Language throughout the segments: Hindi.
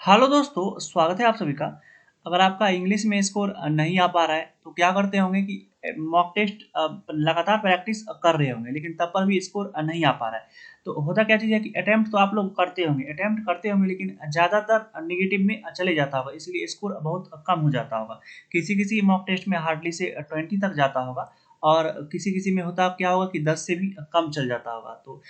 हेलो दोस्तों, स्वागत है आप सभी का। अगर आपका इंग्लिश में स्कोर नहीं आ पा रहा है, तो क्या करते होंगे कि मॉक टेस्ट लगातार प्रैक्टिस कर रहे होंगे, लेकिन तब पर भी स्कोर नहीं आ पा रहा है। तो होता क्या चीज़ है कि अटेम्प्ट तो आप लोग करते होंगे, लेकिन ज़्यादातर नेगेटिव में चले जाता होगा, इसलिए स्कोर बहुत कम हो जाता होगा। किसी-किसी मॉक टेस्ट में हार्डली से 20 तक जाता होगा और किसी-किसी में होता क्या होगा कि 10 से भी कम चल जाता होगा। तो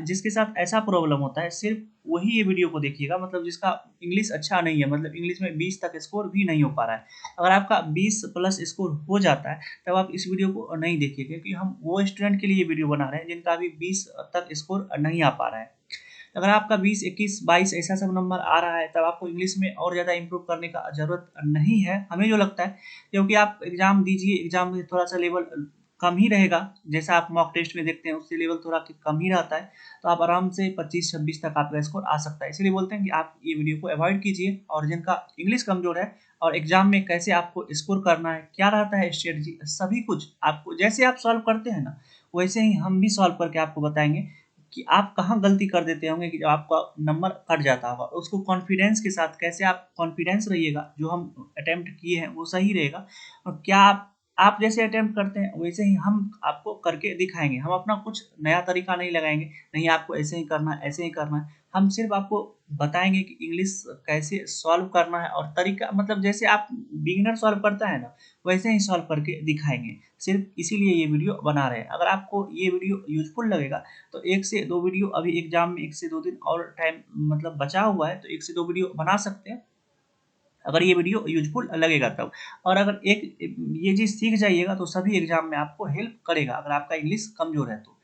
जिसके साथ ऐसा प्रॉब्लम होता है, सिर्फ़ वही ये वीडियो को देखिएगा, मतलब जिसका इंग्लिश अच्छा नहीं है, मतलब इंग्लिश में 20 तक स्कोर भी नहीं हो पा रहा है। अगर आपका 20 प्लस स्कोर हो जाता है, तब आप इस वीडियो को नहीं देखिए, क्योंकि हम वो स्टूडेंट के लिए ये वीडियो बना रहे हैं जिनका अभी 20 तक स्कोर नहीं आ पा रहा है। अगर आपका 20, 21, 22 ऐसा सब नंबर आ रहा है, तब आपको इंग्लिश में और ज़्यादा इम्प्रूव करने का ज़रूरत नहीं है, हमें जो लगता है, क्योंकि आप एग्ज़ाम दीजिए, एग्ज़ाम में थोड़ा-सा लेवल कम ही रहेगा, जैसा आप मॉक टेस्ट में देखते हैं, उससे लेवल थोड़ा कम ही रहता है, तो आप आराम से 25-26 तक आपका स्कोर आ सकता है। इसलिए बोलते हैं कि आप ये वीडियो को अवॉइड कीजिए, और जिनका इंग्लिश कमज़ोर है और एग्ज़ाम में कैसे आपको स्कोर करना है, क्या रहता है स्ट्रेटजी, सभी कुछ आपको जैसे आप सॉल्व करते हैं ना, वैसे ही हम भी सॉल्व करके आपको बताएँगे कि आप कहाँ गलती कर देते होंगे कि जब आपका नंबर कट जाता होगा। उसको कॉन्फिडेंस के साथ कैसे आप कॉन्फिडेंस रहिएगा, जो हम अटेम्प्ट किए हैं वो सही रहेगा, और क्या आप जैसे अटेम्प्ट करते हैं वैसे ही हम आपको करके दिखाएँगे। हम अपना कुछ नया तरीका नहीं लगाएँगे, नहीं आपको ऐसे ही करना है, ऐसे ही करना है। हम सिर्फ़ आपको बताएँगे कि इंग्लिश कैसे सॉल्व करना है, और तरीका मतलब जैसे आप बिगिनर सॉल्व करता है ना, वैसे ही सॉल्व करके दिखाएँगे। सिर्फ़ इसीलिए ये वीडियो बना रहे हैं। अगर आपको ये वीडियो यूज़फुल लगेगा, तो 1 से 2 वीडियो अभी एग्ज़ाम में 1 से 2 दिन और टाइम मतलब बचा हुआ है, तो 1 से 2 वीडियो बना सकते हैं, अगर ये वीडियो यूज़फुल लगेगा तब। और अगर एक ये चीज़ सीख जाइएगा, तो सभी एग्ज़ाम में आपको हेल्प करेगा, अगर आपका इंग्लिश कमज़ोर है तो।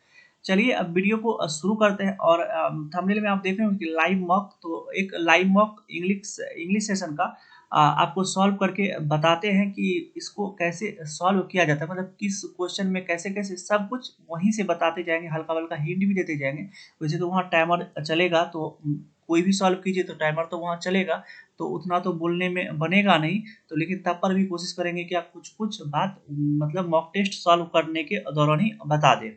चलिए अब वीडियो को शुरू करते हैं, और थंबनेल में आप देख रहे होंगे कि लाइव मॉक, तो एक live mock English English session का आपको सॉल्व करके बताते हैं कि इसको कैसे सॉल्व किया जाता है, मतलब किस क्वेश्चन में कैसे-कैसे, सब कुछ वहीं से बताते जाएँगे, हल्का-हल्का हिंट भी देते जाएँगे। वैसे तो वहाँ टाइमर चलेगा, तो कोई भी सॉल्व कीजिए तो टाइमर तो वहाँ चलेगा, तो उतना तो बोलने में बनेगा नहीं, तो लेकिन तब पर भी कोशिश करेंगे कि आप कुछ-कुछ बात मतलब मॉक टेस्ट सॉल्व करने के दौरान ही बता दें।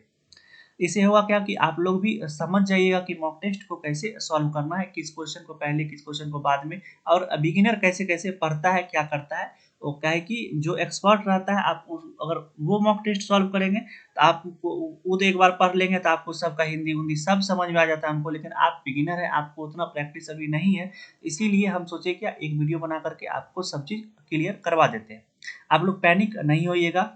इससे होगा क्या कि आप लोग भी समझ जाइएगा कि मॉक टेस्ट को कैसे सॉल्व करना है, किस क्वेश्चन को पहले, किस क्वेश्चन को बाद में, और बिगिनर कैसे-कैसे पढ़ता है, क्या करता है। वो क्या है कि जो एक्सपर्ट रहता है, आप उस अगर वो मॉक टेस्ट सॉल्व करेंगे, तो आपको वो तो एक बार पढ़ लेंगे, तो आपको सबका हिंदी-उंदी सब समझ में आ जाता है हमको, लेकिन आप बिगिनर हैं, आपको उतना प्रैक्टिस अभी नहीं है। इसीलिए हम सोचे कि एक वीडियो बना करके आपको सब चीज़ क्लियर करवा देते हैं। आप लोग पैनिक नहीं होइएगा।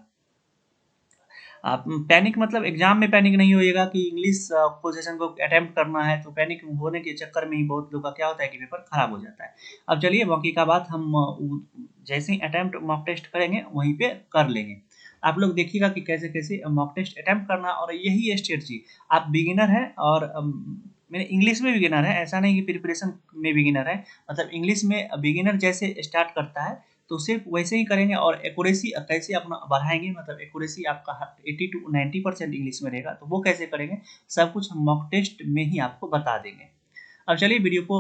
आप पैनिक मतलब एग्जाम में पैनिक नहीं होइएगा कि इंग्लिश पोजीशन को अटेम्प्ट करना है, तो पैनिक होने के चक्कर में ही बहुत लोग का क्या होता है कि पेपर खराब हो जाता है। अब चलिए बाकी का बात हम जैसे ही अटेम्प्ट मॉक टेस्ट करेंगे वहीं पे कर लेंगे। आप लोग देखिएगा कि कैसे-कैसे मॉक टेस्ट अटेम्प्ट करना, और यही स्ट्रेटजी, आप बिगिनर हैं और मेरे इंग्लिश में बिगिनर है, ऐसा नहीं कि प्रिपरेशन में बिगिनर है, मतलब इंग्लिश में बिगिनर जैसे स्टार्ट करता है, तो सिर्फ वैसे ही करेंगे, और एक्यूरेसी कैसे अपना बढ़ाएँगे, मतलब एक्यूरेसी आपका 80 टू 90% इंग्लिश में रहेगा, तो वो कैसे करेंगे, सब कुछ हम मॉक टेस्ट में ही आपको बता देंगे। अब चलिए वीडियो को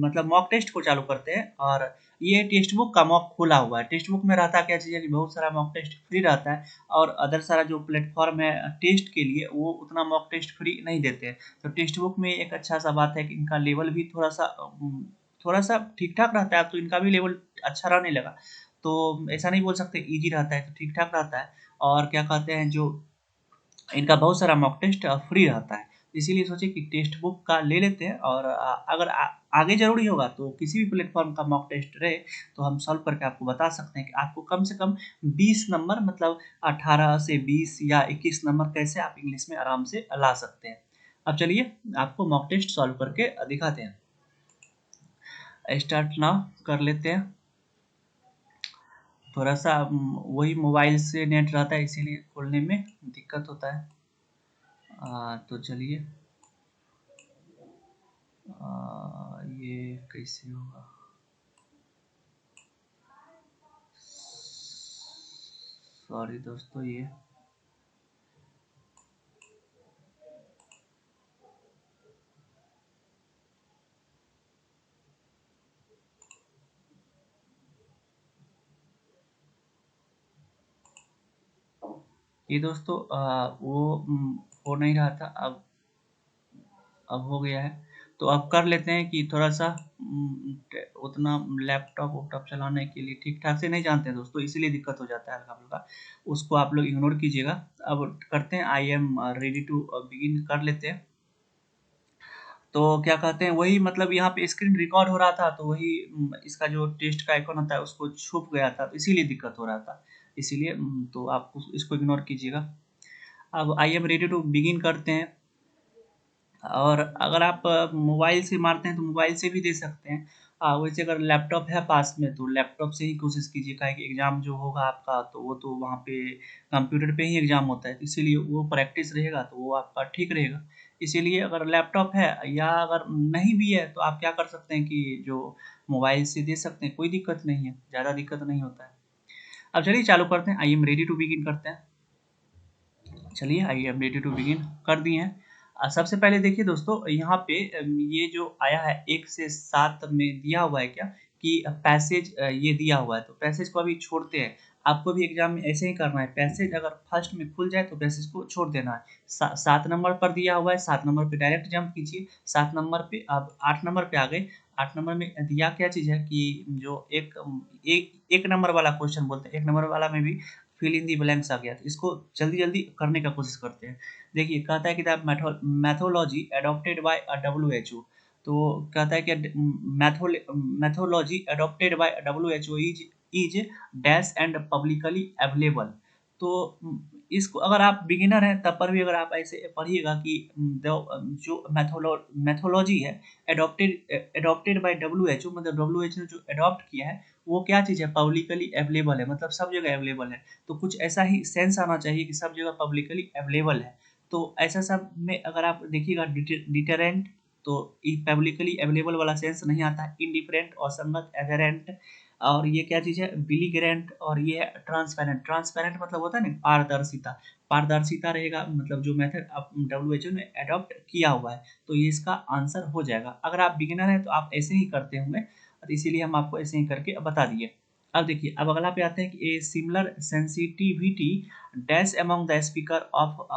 मतलब मॉक टेस्ट को चालू करते हैं, और ये टेक्स्ट बुक का मॉक खुला हुआ है। टेक्स्ट बुक में रहता क्या चीज़ है कि बहुत सारा मॉक टेस्ट फ्री रहता है, और अदर सारा जो प्लेटफ़ॉर्म है टेस्ट के लिए, वो उतना मॉक टेस्ट फ्री नहीं देते हैं। तो टेक्स्ट बुक में एक अच्छा-सा बात है कि इनका लेवल भी थोड़ा-सा ठीक-ठाक रहता है, तो इनका भी लेवल अच्छा रहने लगा। तो ऐसा नहीं बोल सकते ईज़ी रहता है, तो ठीक-ठाक रहता है, और क्या कहते हैं, जो इनका बहुत सारा मॉक टेस्ट फ्री रहता है। इसीलिए सोचे कि टेक्स्ट बुक का ले लेते हैं, और अगर आगे ज़रूरी होगा तो किसी भी प्लेटफ़ॉर्म का मॉक टेस्ट रहे, तो हम सॉल्व करके आपको बता सकते हैं कि आपको कम से कम 20 नंबर, मतलब 18 से 20 या 21 नंबर कैसे आप इंग्लिश में आराम से ला सकते हैं। अब चलिए आपको मॉक टेस्ट सॉल्व करके दिखाते हैं। स्टार्ट नाउ कर लेते हैं। थोड़ा-सा वही मोबाइल से नेट रहता है, इसीलिए खोलने में दिक्कत होता है। तो चलिए ये कैसे होगा? सॉरी दोस्तों, ये दोस्तों वो हो नहीं रहा था, अब हो गया है। तो अब कर लेते हैं कि थोड़ा सा उतना लैपटॉप वैपटॉप चलाने के लिए ठीक ठाक से नहीं जानते हैं दोस्तों, इसीलिए दिक्कत हो जाता है हल्का फुल्का, उसको आप लोग इग्नोर कीजिएगा। अब करते हैं, I am ready to begin कर लेते हैं। तो क्या कहते हैं, वही मतलब यहाँ पे स्क्रीन रिकॉर्ड हो रहा था, तो वही इसका जो टेस्ट का आइकन होता है उसको छुप गया था, तो इसीलिए दिक्कत हो रहा था, इसीलिए तो आप इसको इग्नोर कीजिएगा। अब I am ready to begin करते हैं। और अगर आप मोबाइल से मारते हैं तो मोबाइल से भी दे सकते हैं। वैसे अगर लैपटॉप है पास में तो लैपटॉप से ही कोशिश कीजिए, काहे कि एग्ज़ाम जो होगा आपका तो वो तो वहाँ पे कंप्यूटर पे ही एग्ज़ाम होता है, इसीलिए वो प्रैक्टिस रहेगा तो वो आपका ठीक रहेगा। इसीलिए अगर लैपटॉप है या अगर नहीं भी है तो आप क्या कर सकते हैं कि जो मोबाइल से दे सकते हैं, कोई दिक्कत नहीं है, ज़्यादा दिक्कत नहीं होता है। अब चलिए चालू करते हैं, I am ready to begin करते हैं। चलिए I am ready to begin कर दिए हैं। सबसे पहले देखिए दोस्तों, यहाँ पे ये जो आया है 1 से 7 में दिया हुआ है क्या कि पैसेज ये दिया हुआ है, तो पैसेज को अभी छोड़ते हैं। आपको भी एग्जाम में ऐसे ही करना है, पैसेज अगर फर्स्ट में खुल जाए तो पैसेज को छोड़ देना है। 7 नंबर पर दिया हुआ है, 7 नंबर पे डायरेक्ट जंप कीजिए। 7 नंबर पे अब 8 नंबर पे आ गए। 8 नंबर में दिया क्या चीज़ है कि जो एक नंबर वाला क्वेश्चन बोलते हैं, 1 नंबर वाला में भी फिल इन दी ब्लैंक्स आ गया, तो इसको जल्दी जल्दी करने का कोशिश करते हैं। देखिए कहता है कि the methodology adopted by WHO, तो कहता है कि methodology adopted by WHO is dash and publicly available. तो इसको अगर आप बिगिनर हैं तब पर भी अगर आप ऐसे पढ़िएगा कि जो मैथोलॉजी है एडॉप्टेड बाय WHO, मतलब WHO ने जो एडॉप्ट किया है वो क्या चीज़ है, पब्लिकली अवेलेबल है, मतलब सब जगह अवेलेबल है। तो कुछ ऐसा ही सेंस आना चाहिए कि सब जगह पब्लिकली अवेलेबल है। तो ऐसा सब में अगर आप देखिएगा डिटरेंट, तो पब्लिकली अवेलेबल वाला सेंस नहीं आता है। इनडिफरेंट, असंगत, एवेरेंट, और ये क्या चीज़ है, बिलीगरेंट, और ये है ट्रांसपेरेंट। ट्रांसपेरेंट मतलब होता है ना पारदर्शिता, पारदर्शिता रहेगा, मतलब जो मेथड आप WHO ने अडॉप्ट किया हुआ है, तो ये इसका आंसर हो जाएगा। अगर आप बिगिनर हैं तो आप ऐसे ही करते होंगे, तो इसीलिए हम आपको ऐसे ही करके बता दिए। अब देखिए, अब अगला पे आते हैं कि a similar sensitivity dash among the speaker of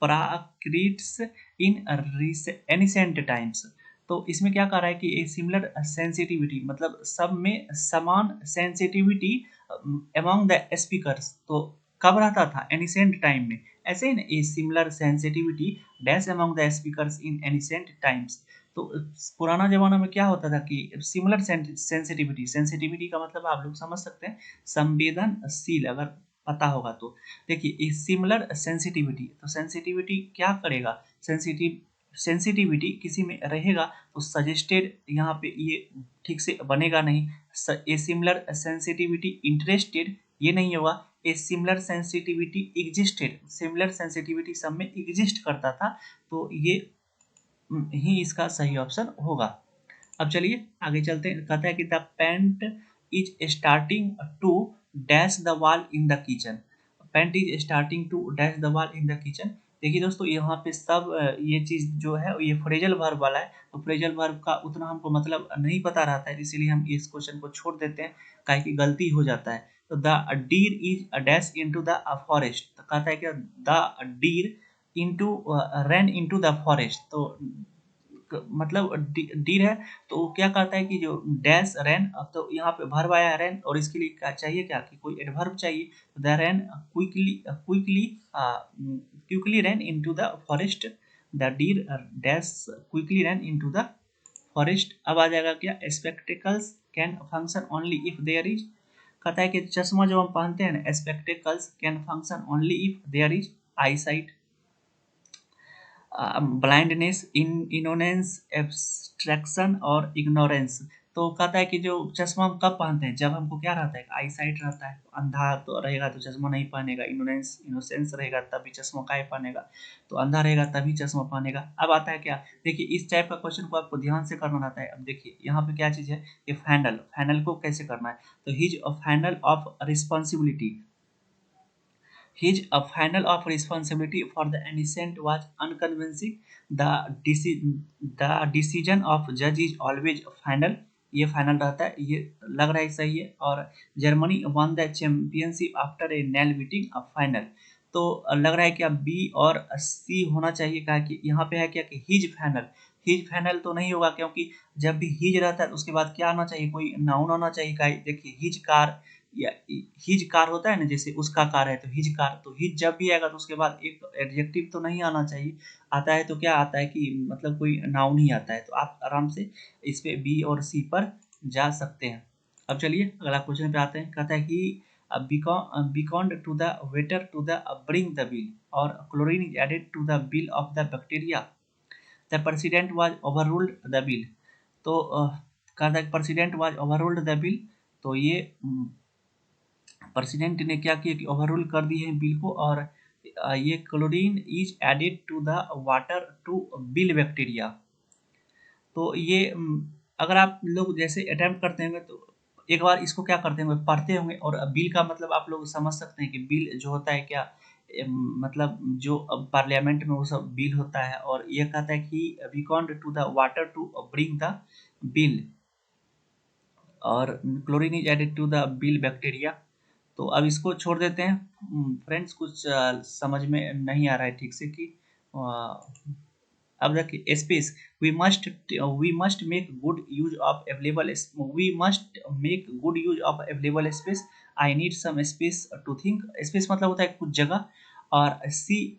Prakrits in ancient times. तो इसमें क्या कह रहा है कि ए सिमिलर सेंसिटिविटी मतलब सब में समान सेंसिटिविटी अमंग द स्पीकर्स, तो कब रहता था, एनिसेंट टाइम में। ऐसे ही ना, a similar sensitivity dash among the speakers in ancient times. तो पुराना ज़माना में क्या होता था कि सिमिलर सेंसिटिविटी, सेंसिटिविटी का मतलब आप लोग समझ सकते हैं संवेदनशील, अगर पता होगा तो। देखिए सिमिलर सेंसिटिविटी, तो सेंसिटिविटी क्या करेगा, सेंसिटिविटी किसी में रहेगा तो सजेस्टेड, यहाँ पे ये ठीक से बनेगा नहीं। ए सिमिलर सेंसिटिविटी इंटरेस्टेड, ये नहीं होगा। A similar sensitivity existed, similar sensitivity सब में एग्जिस्ट करता था, तो ये ही इसका सही ऑप्शन होगा। अब चलिए आगे चलते हैं। कहता है कि the paint is starting to dash the wall in the kitchen. Paint is starting to dash the wall in the kitchen. देखिए दोस्तों, यहाँ पे सब ये चीज़ जो है ये फ्रेजल वर्ब वाला है, तो फ्रेजल वर्ब का उतना हमको मतलब नहीं पता रहता है, इसीलिए हम इस क्वेश्चन को छोड़ देते हैं, काहे कि गलती हो जाता है। तो the deer is dash into the forest, तो कहता है कि the deer into run into the forest, तो मतलब डीर है, तो वो क्या करता है कि जो डैश रैन, अब तो यहाँ पे भर्ब आया है रैन, और इसके लिए क्या चाहिए, क्या कि कोई एडवर्ब चाहिए। The ran quickly quickly quickly ran into the forest. The deer dash quickly ran into the forest. अब आ जाएगा क्या, spectacles can function only if there is. कहता है कि चश्मा जो हम पहनते हैं ना, spectacles can function only if there is eye sight. Blindness, innocence, abstraction और इग्नोरेंस। तो कहता है कि जो चश्मा हम कब पहनते हैं, जब हमको क्या रहता है, आई साइट रहता है, अंधा तो रहेगा तो चश्मा नहीं पहनेगा। इनोसेंस रहेगा तभी चश्मा काहे पहनेगा, तो अंधा रहेगा तभी चश्मा पहनेगा। अब आता है क्या, देखिए इस टाइप का क्वेश्चन को आपको ध्यान से करना रहता है। अब देखिए यहाँ पे क्या चीज़ है, कि फैंडल, फैंडल को कैसे करना है, तो his a final of responsibility, his a final of responsibility for the innocent was unconvincing. The decision of judge is always final. ये फाइनल रहता है, ये लग रहा है सही है। और Germany one the championship after a nail beating a final, तो लग रहा है कि अब बी और सी होना चाहिए, कहा कि यहाँ पे है क्या कि हिज फाइनल, हिज फेनल तो नहीं होगा, क्योंकि जब भी हिज रहता है तो उसके बाद क्या आना चाहिए, कोई नाउन आना चाहिए। देखिए हिज कार या हिज कार होता है ना, जैसे उसका कार है तो हिज कार, तो हिज जब भी आएगा तो उसके बाद एक एडजेक्टिव तो नहीं आना चाहिए। आता है तो क्या आता है कि मतलब कोई नाउन ही आता है। तो आप आराम से इस पे बी और सी पर जा सकते हैं। अब चलिए अगला क्वेश्चन पे आते हैं। कहता है कि beckoned to the waiter to the bring the bill, or chlorine is added to the bill of the bacteria, the president was overruled the bill। तो कहता है president was overruled the bill। तो ये प्रेसिडेंट ने क्या किया कि ओवररूल कर दिए हैं बिल को, और ये chlorine is added to the water to bill bacteria. तो ये अगर आप लोग जैसे अटेम्प्ट करते होंगे तो एक बार इसको क्या करते होंगे, पढ़ते होंगे। और बिल का मतलब आप लोग समझ सकते हैं कि बिल जो होता है क्या, मतलब जो पार्लियामेंट में वो सब बिल होता है। और ये कहता है कि beckoned to the water to bring the bill, और chlorine is added to the bill bacteria. तो अब इसको छोड़ देते हैं फ्रेंड्स, कुछ समझ में नहीं आ रहा है ठीक से कि अब देखिए space, we must make good use of available, we must make good use of available space. I need some space to think. Space मतलब होता है कुछ जगह। और she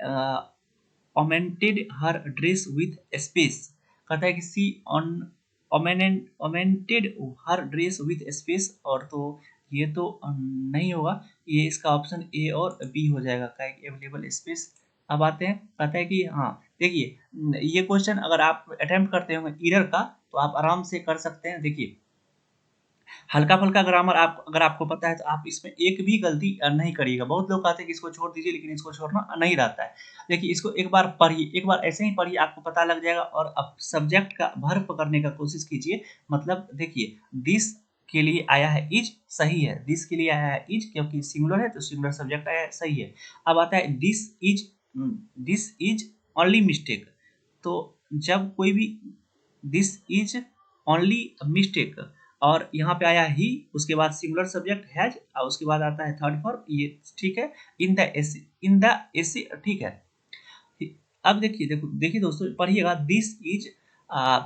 augmented her dress with space, कहता है कि she on augmented her dress with space. और तो ये तो नहीं होगा, ये इसका ऑप्शन ए और बी हो जाएगा, क्या अवेलेबल स्पेस। अब आते हैं, कहता है कि हाँ देखिए ये क्वेश्चन अगर आप अटेम्प्ट करते होंगे ईरर का तो आप आराम से कर सकते हैं। देखिए हल्का फुल्का ग्रामर आप अगर आपको पता है तो आप इसमें एक भी गलती नहीं करिएगा। बहुत लोग कहते हैं कि इसको छोड़ दीजिए, लेकिन इसको छोड़ना नहीं रहता है। देखिए इसको एक बार पढ़िए, एक बार ऐसे ही पढ़िए, आपको पता लग जाएगा। और अब सब्जेक्ट का वर्ब पकड़ने का कोशिश कीजिए। मतलब देखिए दिस के लिए आया है इज, सही है। दिस के लिए आया है इज, क्योंकि सिंगुलर है तो सिंगुलर सब्जेक्ट आया है, सही है। अब आता है दिस इज ओनली मिस्टेक। तो जब कोई भी दिस इज ओनली मिस्टेक, और यहाँ पे आया ही, उसके बाद सिंगुलर सब्जेक्ट हैज, और उसके बाद आता है थर्ड फॉर्म, ये ठीक है। इन द एसी ठीक है। अब देखिए देखिए दोस्तों पढ़िएगा, दिस इज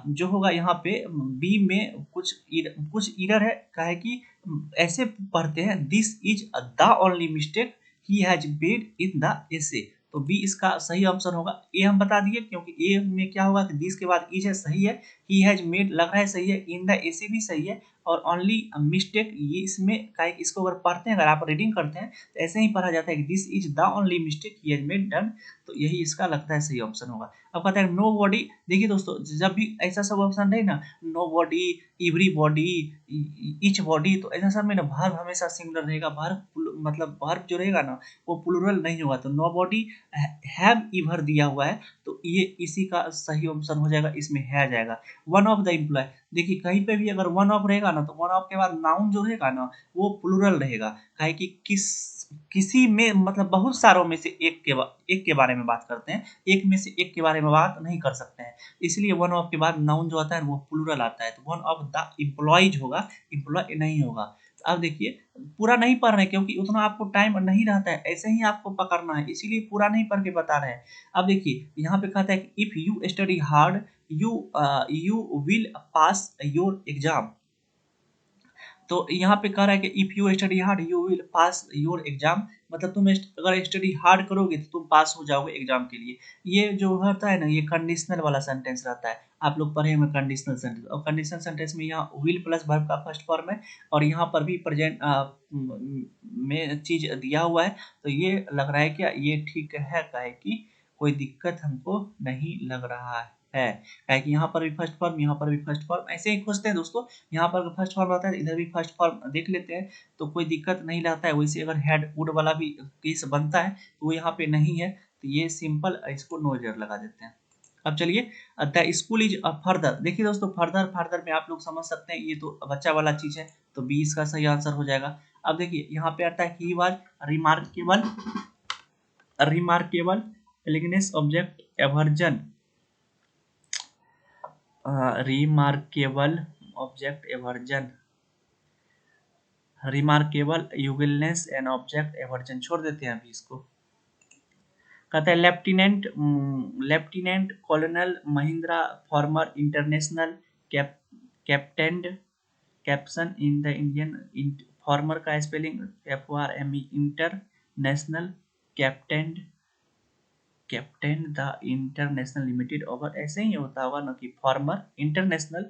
जो होगा यहाँ पे बी में कुछ इरर है। क्या है कि ऐसे पढ़ते हैं this is the only mistake he has made in the essay. तो बी इसका सही ऑप्शन होगा। ए हम बता दिए, क्योंकि ए में क्या होगा कि दिस के बाद इज है, सही है। ही हैज मेड लग रहा है, सही है। इन द एसे भी सही है। और ओनली मिस्टेक ये इसमें का, इसको अगर पढ़ते हैं, अगर आप रीडिंग करते हैं तो ऐसे ही पढ़ा जाता है कि this is the only mistake he has made done. तो यही इसका लगता है सही ऑप्शन होगा। अब कहता है नो बॉडी। देखिए दोस्तों जब भी ऐसा सब ऑप्शन रहे ना, nobody, everybody, each body, तो ऐसा सब में ना वर्ब हमेशा सिंगुलर रहेगा। वर्ब मतलब वर्ब जो रहेगा ना वो प्लूरल नहीं होगा। तो नो बॉडी हैव इवर दिया हुआ है तो ये इसी का सही ऑप्शन हो जाएगा, इसमें है जाएगा। वन ऑफ द एम्प्लॉय, देखिए कहीं पे भी अगर वन ऑफ रहेगा ना तो वन ऑफ के बाद नाउन जो रहेगा ना वो प्लूरल रहेगा। काहे कि किसी में मतलब बहुत सारों में से एक के बारे में बात करते हैं, एक में से एक के बारे में बात नहीं कर सकते हैं। इसलिए वन ऑफ के बाद नाउन जो आता है वो प्लूरल आता है। तो वन ऑफ द एम्प्लॉयज होगा, एम्प्लॉय नहीं होगा। अब देखिए पूरा नहीं पढ़ रहे क्योंकि उतना आपको टाइम नहीं रहता है, ऐसे ही आपको पकड़ना है, इसीलिए पूरा नहीं पढ़ के बता रहे हैं। अब देखिए यहाँ पे कहता है कि if you study hard you you will pass your exam. तो यहाँ पे कह रहा है कि if you study hard you will pass your exam, मतलब तुम अगर स्टडी हार्ड करोगे तो तुम पास हो जाओगे एग्जाम के लिए। ये जो होता है ना ये कंडीशनल वाला सेंटेंस रहता है, आप लोग पढ़े होंगे कंडीशनल सेंटेंस। और कंडीशनल सेंटेंस में यहाँ विल प्लस वर्ब का फर्स्ट फॉर्म है, और यहाँ पर भी प्रेजेंट में चीज दिया हुआ है। तो ये लग रहा है क्या, ये ठीक है, क्या है कि कोई दिक्कत हमको नहीं लग रहा है। क्या है कि यहाँ पर भी फर्स्ट फॉर्म, यहाँ पर भी फर्स्ट फॉर्म, ऐसे ही खोजते हैं दोस्तों। यहाँ पर फर्स्ट फॉर्म रहता है, इधर भी फर्स्ट फॉर्म देख लेते हैं तो कोई दिक्कत नहीं लगता है। वैसे अगर हेड वुड वाला भी केस बनता है तो वो यहाँ पे नहीं है, तो ये सिंपल इसको नो ईयर लगा देते हैं। अब चलिए द स्कूल इज फर्दर। देखिए दोस्तों फर्दर फर्दर में आप लोग समझ सकते हैं ये तो बच्चा वाला चीज है, तो बी इसका सही आंसर हो जाएगा। अब देखिए यहाँ पे आता है he was remarkable, remarkable elegance object aversion, remarkable object aversion, remarkable ugliness and object aversion, छोड़ देते हैं अभी इसको। कहता है lieutenant colonel Mahindra former international captain caption in the Indian former का spelling FRME international captain captain the international limited over, ऐसे ही होता होगा ना कि फॉर्मर इंटरनेशनल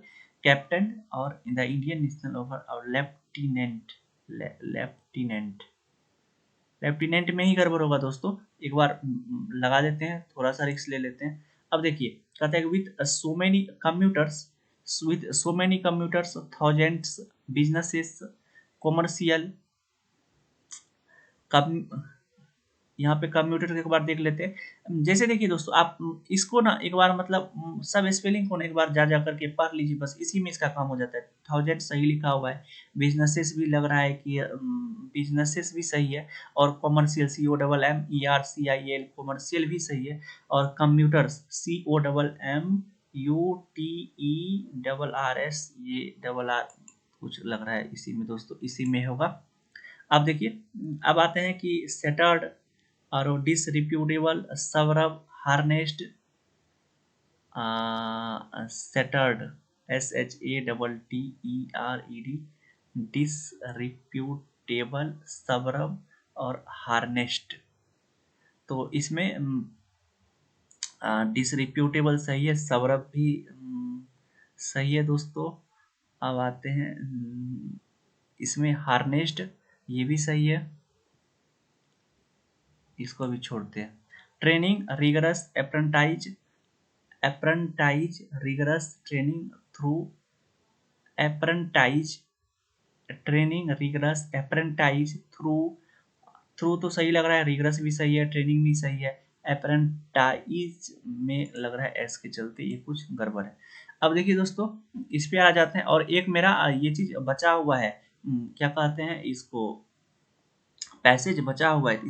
कैप्टन और द इंडियन नेशनल ओवर और लेफ्टिनेंट लेफ्टिनेंट में ही गड़बड़ होगा दोस्तों। एक बार लगा देते हैं, थोड़ा सा रिस्क ले लेते हैं। अब देखिए कहते हैं with so many commuters thousands businesses commercial यहाँ पे कंप्यूटर के एक बार देख लेते हैं। जैसे देखिए दोस्तों, आप इसको ना एक बार मतलब सब स्पेलिंग को ना एक बार जा करके पढ़ लीजिए, बस इसी में इसका काम हो जाता है। थाउजेंड सही लिखा हुआ है, बिजनेसेस भी लग रहा है कि बिजनेसेस भी सही है, और कॉमर्शियल COMMERCIL कॉमर्शियल भी सही है, और कंप्यूटर्स COMMUTERRS ये डबल आर कुछ लग रहा है इसी में दोस्तों, इसी में होगा। अब देखिए, अब आते हैं कि सेटर्ड और डिसरिप्यूटेबल सवरब हार्नेस्ड सेटर्ड SHATTERED डिसरिप्यूटेबल सवरब और हार्नेस्ड। तो इसमें डिसरिप्यूटेबल सही है, सवरब भी सही है दोस्तों। अब आते हैं इसमें हार्नेस्ड, ये भी सही है, इसको भी छोड़ते हैं। Training rigorous apprentice rigorous training through apprentice training rigorous apprentice through तो सही लग रहा है, रिगरस भी सही है, ट्रेनिंग भी सही है, अप्रेंटाइज में लग रहा है एस के चलते ये कुछ गड़बड़ है। अब देखिए दोस्तों, इस पे आ जाते हैं, और एक मेरा ये चीज बचा हुआ है, क्या कहते हैं इसको, पैसेज बचा हुआ है,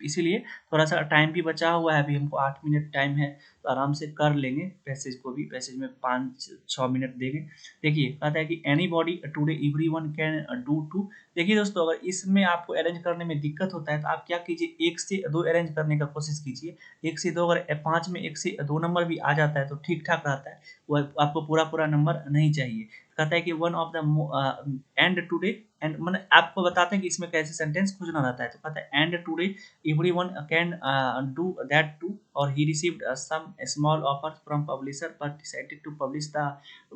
इसीलिए थोड़ा सा टाइम भी बचा हुआ है, अभी हमको 8 मिनट टाइम है, तो आराम से कर लेंगे पैसेज को भी। पैसेज में 5-6 मिनट देंगे। देखिए कहता है कि anybody today everyone can do too. देखिए दोस्तों, अगर इसमें आपको अरेंज करने में दिक्कत होता है तो आप क्या कीजिए, 1 से 2 अरेंज करने का कोशिश कीजिए। 1 से 2, अगर 5 में 1 से 2 नंबर भी आ जाता है तो ठीक ठाक रहता है, वो आपको पूरा नंबर नहीं चाहिए। कहता है कि one of the end today, and मतलब आपको बताते हैं कि इसमें कैसे सेंटेंस खोजना रहता है। तो कहता है and today everyone can do that too, और he received some small offer from publisher but decided to publish the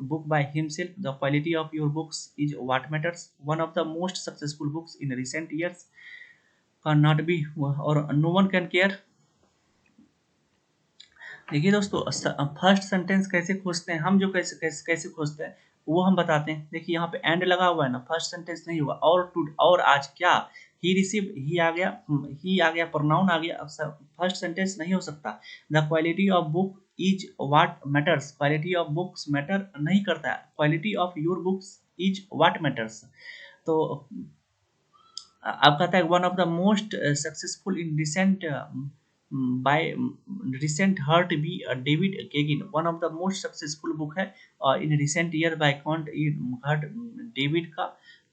book by himself. The quality of your books is what matters. One of the most successful books in recent years cannot be, or no one can care. देखिए दोस्तों, फर्स्ट सेंटेंस कैसे खोजते हैं हम, जो कैसे खोजते हैं वो हम बताते हैं। देखिए यहाँ पे एंड लगा हुआ है ना, फर्स्ट सेंटेंस नहीं हुआ। और आज क्या, ही रिसीव, ही आ गया, प्रोनाउन आ गया, अब फर्स्ट सेंटेंस नहीं हो सकता। The quality of book is what matters, quality of books matter नहीं करता है, quality of your books is what matters. तो अब कहता है one of the most successful in recent by recent hurt B David Keagan, one of the most successful book है in recent year by count hurt David का।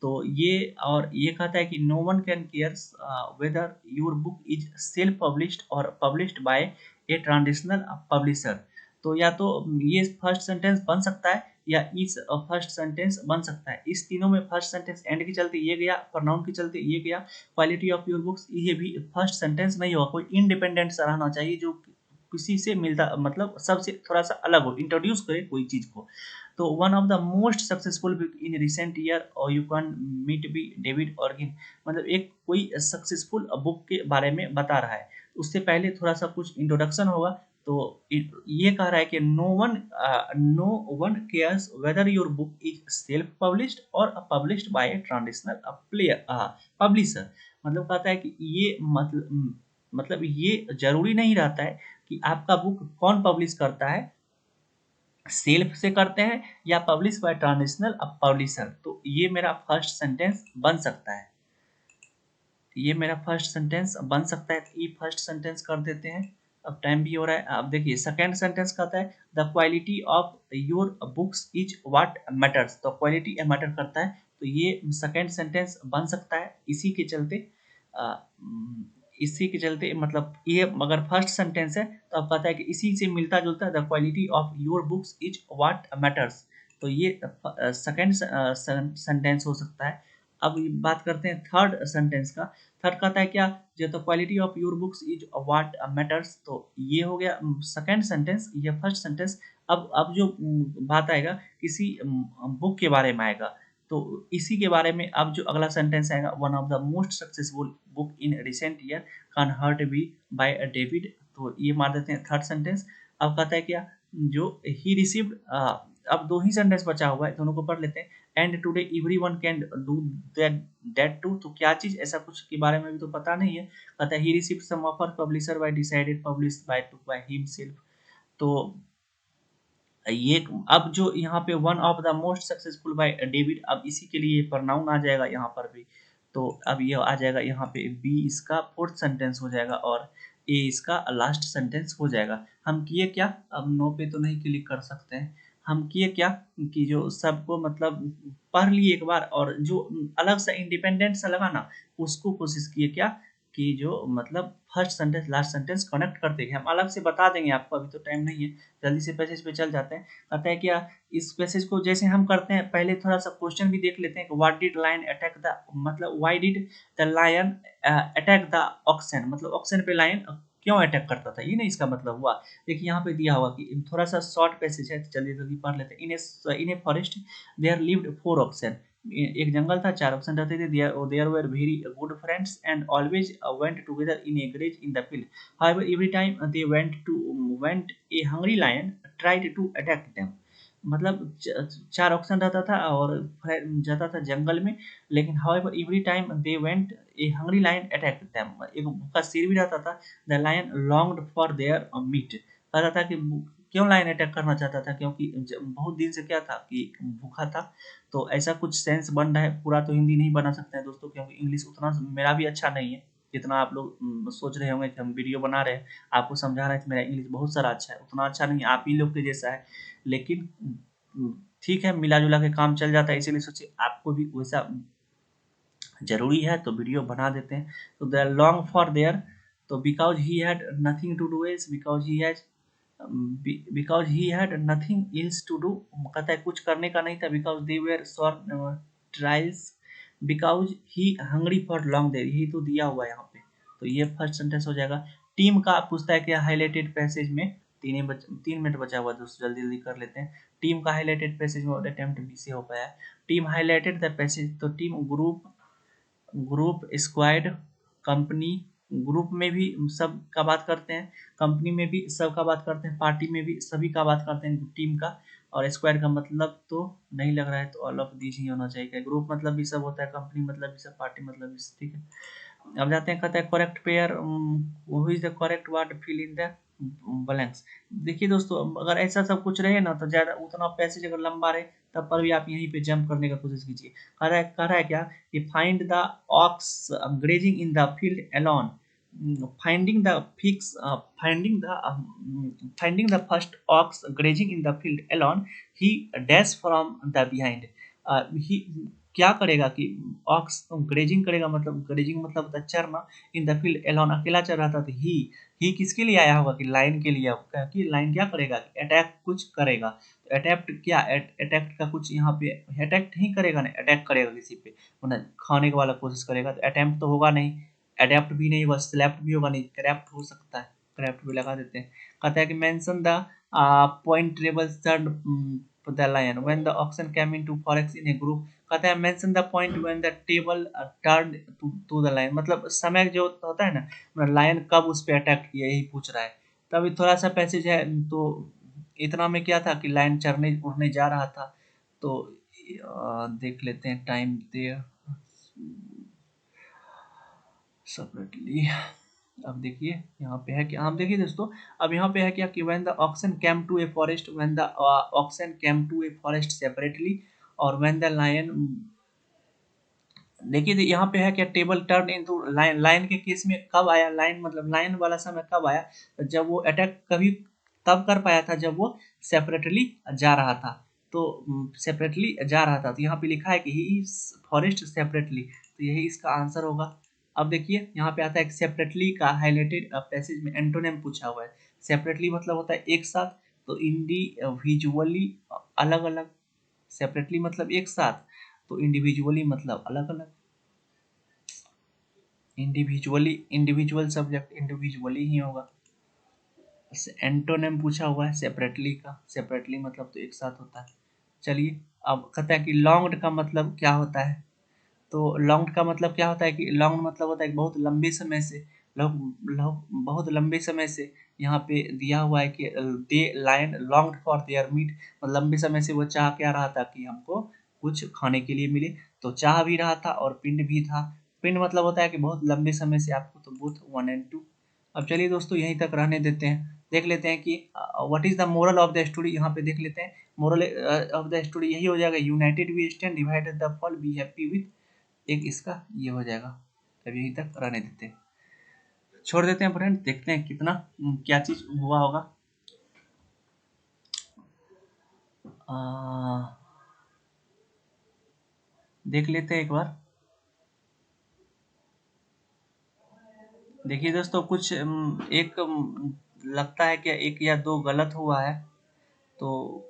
तो ये, और ये कहता है कि no one can cares whether your book is self published और published by a traditional publisher. तो या तो ये फर्स्ट सेंटेंस बन सकता है, या इस फर्स्ट सेंटेंस बन सकता है। इस तीनों में फर्स्ट सेंटेंस एंड के चलते ये गया, प्रोनाउन के चलते ये गया, क्वालिटी ऑफ योर बुक्स ये भी फर्स्ट सेंटेंस नहीं होगा। कोई इंडिपेंडेंट सा रहना चाहिए जो किसी से मिलता, मतलब सबसे थोड़ा सा अलग हो, इंट्रोड्यूस करे कोई चीज को। तो one of the most successful book in recent year और you can meet B David Orgin, मतलब एक कोई सक्सेसफुल बुक के बारे में बता रहा है। उससे पहले थोड़ा सा कुछ इंट्रोडक्शन होगा। तो ये कह रहा है कि no one cares whether your book is self published और published by a traditional publisher. मतलब कहता है कि ये मतलब ये जरूरी नहीं रहता है कि आपका बुक कौन पब्लिश करता है, सेल्फ से करते हैं या पब्लिश बाय ट्रांडिशनल पब्लिशर। तो ये मेरा फर्स्ट सेंटेंस बन सकता है, ये मेरा फर्स्ट सेंटेंस बन सकता है। तो ये फर्स्ट सेंटेंस कर देते हैं, अब टाइम भी हो रहा है। अब देखिए सेकेंड सेंटेंस कहता है the quality of your books is what matters, तो क्वालिटी मैटर करता है। तो ये सेकेंड सेंटेंस बन सकता है, इसी के चलते इसी के चलते मतलब ये अगर फर्स्ट सेंटेंस है तो अब कहता है कि इसी से मिलता जुलता the quality of your books is what matters. तो ये सेकंड सेंटेंस हो सकता है। अब बात करते हैं थर्ड सेंटेंस का। थर्ड कहता है क्या, जो तो quality of your books is what matters. तो ये हो गया सेकंड सेंटेंस, ये फर्स्ट सेंटेंस। अब जो बात आएगा किसी बुक के बारे में आएगा, तो इसी के बारे में अब जो अगला सेंटेंस आएगा, one of the most successful book in recent year can hurt be by David. तो ये मार देते हैं थर्ड सेंटेंस। अब कहता है क्या, जो ही रिसीव्ड, अब दो ही सेंटेंस बचा हुआ है, दोनों को पढ़ लेते हैं। And today everyone can do that that too. तो क्या चीज, ऐसा कुछ के बारे में भी तो पता नहीं है। कहता है he received some offer publisher by decided publish by to by himself. तो ये अब जो यहाँ पे one of the most successful by David, अब इसी के लिए प्रोनाउन आ जाएगा यहाँ पर भी। तो अब ये आ जाएगा यहाँ पे बी इसका फोर्थ सेंटेंस हो जाएगा और ए इसका लास्ट सेंटेंस हो जाएगा। हम किए क्या, अब नो पे तो नहीं क्लिक कर सकते हैं। हम किए क्या कि जो सबको मतलब पढ़ लिए एक बार, और जो अलग सा इंडिपेंडेंट सा लगा ना, उसको कोशिश किए क्या कि जो मतलब first sentence last sentence connect करते गए। हम अलग से बता देंगे आपको, अभी तो टाइम नहीं है, जल्दी से पैसेज पे चल जाते हैं। कहते हैं क्या, इस पैसेज को जैसे हम करते हैं, पहले थोड़ा सा क्वेश्चन भी देख लेते हैं कि what did lion attack the, मतलब why did the lion attack the oxen, मतलब ऑक्सन पे लायन क्यों अटैक करता था, ये नहीं इसका मतलब हुआ। देखिए यहाँ पे दिया हुआ कि थोड़ा सा शॉर्ट पैसेज है, तो चलिए जल्दी पढ़ लेते हैं। In a forest there lived 4 oxen. एक जंगल था, 4 ऑक्सन रहते थे। There were very good friends and always went together in a graze in the field. However every time they went a hungry lion tried to attack them. मतलब 4 ऑप्शन रहता था और जाता था जंगल में, लेकिन however every time they went a hungry lion attack them. एक भूखा शेर भी रहता था। The lion longed for their meat. कहता था कि क्यों लायन अटैक करना चाहता था, क्योंकि बहुत दिन से क्या था कि भूखा था। तो ऐसा कुछ सेंस बन रहा है। पूरा तो हिंदी नहीं बना सकते हैं दोस्तों, क्योंकि इंग्लिश उतना मेरा भी अच्छा नहीं है जितना आप लोग सोच रहे होंगे कि हम वीडियो बना रहे हैं आपको समझा रहे हैं कि मेरा इंग्लिश बहुत सारा अच्छा है, उतना अच्छा नहीं है, आप ही लोग के जैसा है। लेकिन ठीक है, मिला जुला के काम चल जाता है, इसीलिए सोचिए आपको भी वैसा जरूरी है तो वीडियो बना देते हैं। तो they are long for there, तो because he had nothing to do is, because he had nothing else to do. कहता है कुछ करने का नहीं था। Because they were sore trials, because he hungry for long there, यही तो दिया हुआ है यहाँ पे। तो ये फर्स्ट सेंटेंस हो जाएगा। टीम का पूछता है कि हाईलाइटेड पैसेज में 3 मिनट बचा हुआ है दोस्तों, जल्दी जल्दी कर लेते हैं। टीम का हाईलाइटेड पैसेज में अटेम्प्ट बी से हो पाया है। टीम हाईलाइटेड द पैसेज, तो team group, squad, company. Group में भी सब का बात करते हैं, कंपनी में भी सब का बात करते हैं, पार्टी में भी सभी का बात करते हैं टीम का। और स्क्वाड का मतलब तो नहीं लग रहा है, तो ऑल ऑफ दीज ही होना चाहिए। ग्रुप मतलब भी सब होता है, कंपनी मतलब भी सब, पार्टी मतलब भी सब, ठीक है। अब जाते हैं, कहता है correct pair, who is the correct word fill in the blanks. देखिए दोस्तों, अगर ऐसा सब कुछ रहे ना, तो ज़्यादा उतना पैसेज अगर लंबा रहे तब पर भी आप यहीं पे जंप करने का कोशिश कीजिए। कह रहा है क्या कि find the ox grazing in the field alone, finding the fix finding the first ox grazing in the field alone, he dash from the behind. He क्या करेगा कि ऑक्स ग्रेजिंग करेगा, मतलब ग्रेजिंग मतलब होता है चरना, इन द फील्ड एलोन अकेला चल रहा था। तो ही किसके लिए आया होगा कि लाइन के लिए, कि लाइन क्या करेगा, अटैक कुछ करेगा। तो अटैक्ट क्या, अटैक्ट का कुछ यहाँ पे अटैक्ट नहीं करेगा ना, अटैक करेगा किसी पे, मतलब खाने का वाला कोशिश करेगा। तो अटेम्प्ट तो होगा नहीं, अडेप्ट भी नहीं होगा, स्लैप्ट भी होगा नहीं, क्रैप्ट हो सकता है, क्रैप्ट भी लगा देते हैं। कहता है कि mention the point table surd the lion when the oxen came into forests in a group. कहता है mention the point when the table turn to the lion, मतलब समय जो होता है ना, लायन कब उस पर अटैक किया, यही पूछ रहा है। तभी थोड़ा सा पैसेज है, तो इतना में क्या था कि लायन चढ़ने उड़ने जा रहा था। तो देख लेते हैं टाइम देयर सेपरेटली। अब देखिए यहाँ पे है कि, आप देखिए दोस्तों, अब यहाँ पे है क्या कि when the oxen came to a forest, when the oxen came to a forest separately, और व्हेन द लायन, देखिए यहाँ पे है क्या, table turn into line. Line के केस में कब आया, लाइन मतलब लाइन वाला समय कब आया, जब वो अटैक कभी तब कर पाया था जब वो सेपरेटली जा रहा था। तो सेपरेटली जा रहा था, तो यहाँ पे लिखा है कि ही फॉरेस्ट सेपरेटली, तो यही इसका आंसर होगा। अब देखिए यहाँ पे आता है एक सेपरेटली का हाईलाइटेड पैसेज में एंटोनिम पूछा हुआ है। सेपरेटली मतलब होता है एक साथ, तो इंडिविजुअली अलग अलग, सेपरेटली मतलब एक साथ, तो इंडिविजुअली मतलब अलग अलग। इंडिविजुअली, इंडिविजुअल सब्जेक्ट इंडिविजुअली ही होगा। एंटोनिम पूछा हुआ है सेपरेटली का, सेपरेटली मतलब तो एक साथ होता है। चलिए अब कहता है कि लॉन्ग्ड का मतलब क्या होता है। तो लॉन्ग का मतलब क्या होता है कि लॉन्ग मतलब होता है कि बहुत लंबे समय से, बहुत लंबे समय से यहाँ पे दिया हुआ है कि they lion long for their meat, मतलब लंबे समय से वो चाह क्या रहा था कि हमको कुछ खाने के लिए मिले। तो चाह भी रहा था और पिंड भी था। पिंड मतलब होता है कि बहुत लंबे समय से आपको, तो बोथ 1 and 2। अब चलिए दोस्तों यहीं तक रहने देते हैं। देख लेते हैं कि what is the moral of the story, यहाँ पे देख लेते हैं। मोरल ऑफ द स्टोरी यही हो जाएगा, united we stand, divided the fall, be happy with, एक इसका ये हो जाएगा। अब यहीं तक रहने देते हैं, छोड़ देते हैं फ्रेंड, देखते हैं कितना क्या चीज हुआ होगा। आ, देख लेते हैं एक बार। देखिए दोस्तों कुछ एक लगता है कि एक या दो गलत हुआ है। तो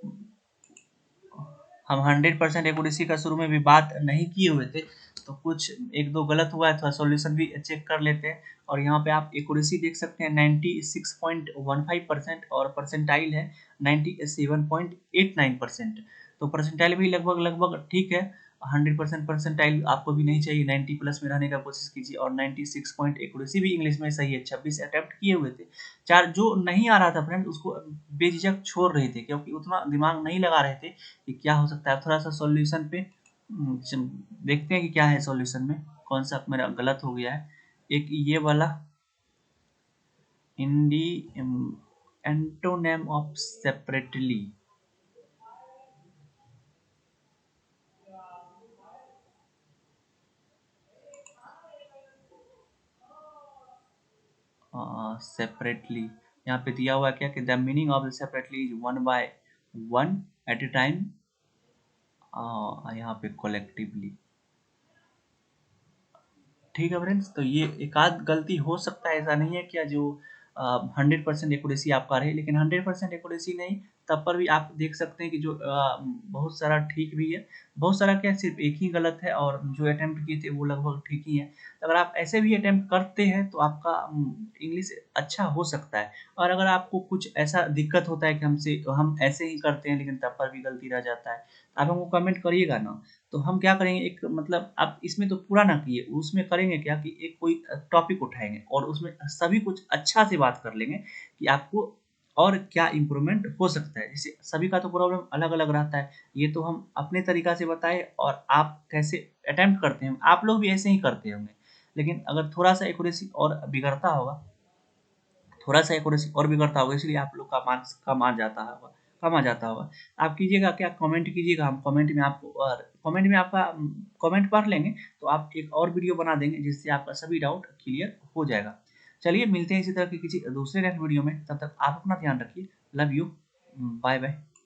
हम 100% एक्यूरेसी का शुरू में भी बात नहीं किए हुए थे, तो कुछ एक दो गलत हुआ है, थोड़ा सॉल्यूशन भी चेक कर लेते हैं। और यहाँ पे आप एक्यूरेसी देख सकते हैं 96.15% और परसेंटाइल है 97.89%। तो परसेंटाइल भी लगभग लगभग ठीक है। 100% परसेंटाइल आपको भी नहीं चाहिए, 90 प्लस में रहने का कोशिश कीजिए। और 96 पॉइंट एक्यूरेसी भी इंग्लिश में सही है। 26 अटेम्प्ट किए हुए थे। चार जो नहीं आ रहा था फ्रेंड उसको बेझिझक छोड़ रहे थे, क्योंकि उतना दिमाग नहीं लगा रहे थे कि क्या हो सकता है। थोड़ा सा सॉल्यूशन पे देखते हैं कि क्या है सॉल्यूशन में, कौन सा मेरा गलत हो गया है। एक ये वाला indie antonym of separately, separately यहाँ पे दिया हुआ है क्या कि the meaning of the separately is one by one at a time, यहाँ पे कोलेक्टिवली। ठीक है फ्रेंड्स, तो ये एक आध गलती हो सकता है, ऐसा नहीं है क्या जो 100% एक्यूरेसी आपका रहे, लेकिन 100% एक्यूरेसी नहीं, तब पर भी आप देख सकते हैं कि जो बहुत सारा ठीक भी है, बहुत सारा क्या सिर्फ एक ही गलत है, और जो अटेम्प्ट किए थे वो लगभग ठीक ही है। तो अगर आप ऐसे भी अटेम्प्ट करते हैं तो आपका इंग्लिश अच्छा हो सकता है। और अगर आपको कुछ ऐसा दिक्कत होता है कि हम ऐसे ही करते हैं लेकिन तब पर भी गलती रह जाता है, आप हमको कमेंट करिएगा ना। तो हम क्या करेंगे, एक मतलब आप इसमें तो पूरा ना किए, उसमें करेंगे क्या कि एक कोई टॉपिक उठाएंगे और उसमें सभी कुछ अच्छा से बात कर लेंगे कि आपको और क्या इम्प्रूवमेंट हो सकता है। जैसे सभी का तो प्रॉब्लम अलग अलग रहता है, ये तो हम अपने तरीका से बताए और आप कैसे अटेम्प्ट करते हैं, आप लोग भी ऐसे ही करते होंगे। लेकिन अगर थोड़ा सा एक्यूरेसी और बिगड़ता होगा, थोड़ा सा एक्यूरेसी और बिगड़ता होगा, इसलिए आप लोग का मार्क्स कम आ जाता होगा। आप कीजिएगा क्या, कमेंट कीजिएगा, हम कमेंट में आपको, और कमेंट में आपका कमेंट पढ़ लेंगे तो आप एक और वीडियो बना देंगे जिससे आपका सभी डाउट क्लियर हो जाएगा। चलिए मिलते हैं इसी तरह की किसी दूसरे नेक्स्ट वीडियो में, तब तक आप अपना ध्यान रखिए। Love you, bye bye.